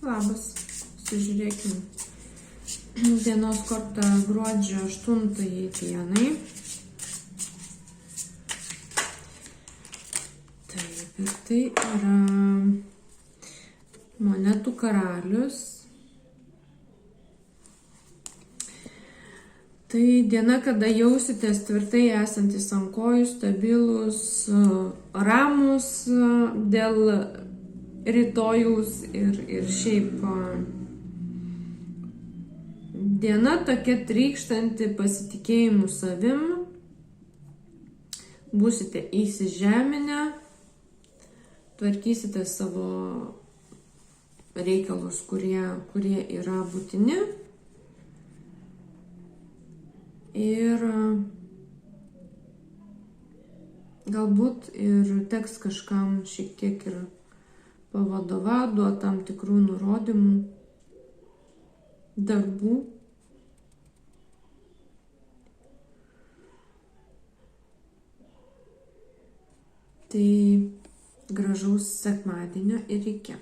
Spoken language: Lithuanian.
Labas, sužiūrėkime. Dienos kortą gruodžio 8 dienai. Taip, ir tai yra monetų karalius. Tai diena, kada jausitės tvirtai esantis ant kojų, stabilus, ramus dėl rytojaus ir šiaip diena tokia trykštanti pasitikėjimu savim. Būsite įsižeminę, tvarkysite savo reikalus, kurie yra būtini. Ir galbūt ir teks kažkam šiek tiek ir pavadovauti, duoti tam tikrų nurodymų, darbų. Tai gražaus sekmadienio ir iki.